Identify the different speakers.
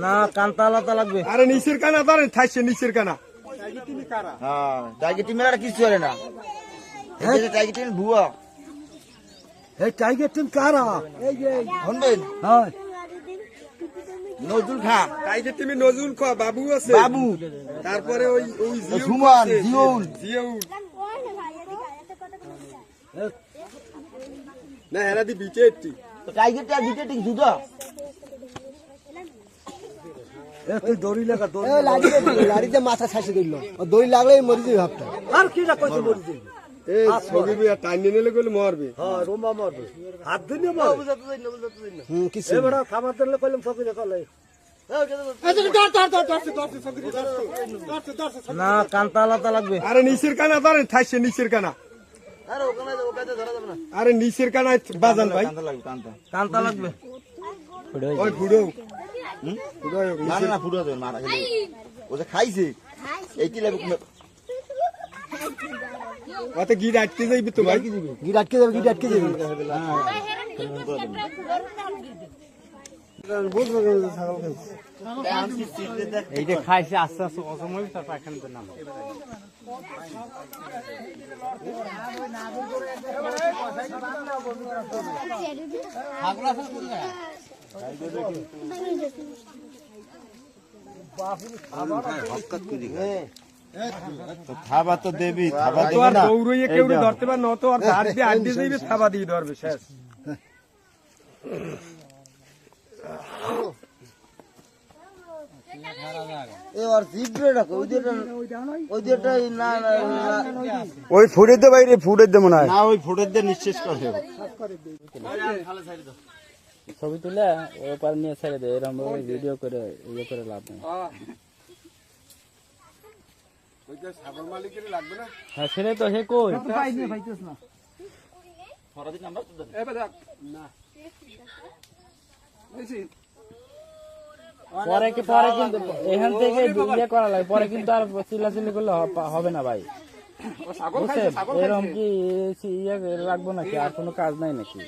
Speaker 1: না কান্তা আলাদা লাগবে।
Speaker 2: আরে নিচের কানা ধরেন, থাকছে নিচের কানা।
Speaker 1: হ্যাঁ টাইগার টিমের আর কিছু চলে না। টাইগার টিম ভুয়া।
Speaker 3: এই টাইগার টিম কারা? এই যে
Speaker 1: শুনবেন
Speaker 3: হ্যাঁ
Speaker 1: নজরুল খা,
Speaker 2: টাইগার টিমে নজরুল খা, বাবু আছে,
Speaker 1: বাবু,
Speaker 2: তারপরে ওই
Speaker 1: সুমন, জিউল,
Speaker 2: না হেরা দি বিচে একটি
Speaker 1: টাইগারটা দুটো টিম জুদা।
Speaker 3: তুই দড়ি লাগা, দড়ি
Speaker 4: লাড়িতে মাথা ছাইছে দিল, দড়ি লাগলেই মরি যাবে ভাবটা।
Speaker 3: আর কি না কইছে মরি যাবে।
Speaker 2: এই ছবি বিয়া টাইনে নিলে গেলে মরবে।
Speaker 3: হ্যাঁ রোমা মারবে, হাত ধরে মারবে।
Speaker 4: কিছু
Speaker 3: এবারে খাবার দিলে কইলাম সকিনে চলে।
Speaker 1: না কান্তা আলাদা লাগবে।
Speaker 2: আরে নিচের কানা ধরেন, থাকছে নিচের কানা। আরে নিচের কানায় বাজান ভাই,
Speaker 1: কান্তা লাগবে।
Speaker 2: ওই ফুড়ো
Speaker 1: না না ফুটো দেবেন মারা গেলে ও যে খাইছে এইটি লাগবে।
Speaker 2: ওতে গিট আটকে যাইবে তো ভাই,
Speaker 4: গিট আটকে যাবে, গিট আটকে যাবে।
Speaker 1: এইটা খাইছে আস্তে আস্তে অসময় তার পায়খানাতে নাম। থাবা তো দেবি, থাবা দেবি না।
Speaker 2: দৌড়ইয়ে কেউ ধরতে পারে না, তো আর ধার দিয়ে আট দিয়ে যাইবে, থাবা দিয়ে ধরবে শেষ।
Speaker 3: ওই ফুটে দে বাইরে, ফুটে দে মনে হয়।
Speaker 1: না ওই ফুটের দিয়ে নিঃশেষ করে
Speaker 5: ছবি তুলে ওপার নিয়ে ছেড়ে দেয়, এরকম ভিডিও করে ইয়ে করে লাভ নেই। হ্যাঁ ছেড়ে তো হে কই পরে কিন্তু এখান থেকে ইয়ে করা লাগে, পরে কিন্তু আর চিল্লাচিল্লি করলে হবে না ভাই। বুঝছেন এরকম কি ইয়ে রাখবো নাকি, আর কোনো কাজ নাই নাকি?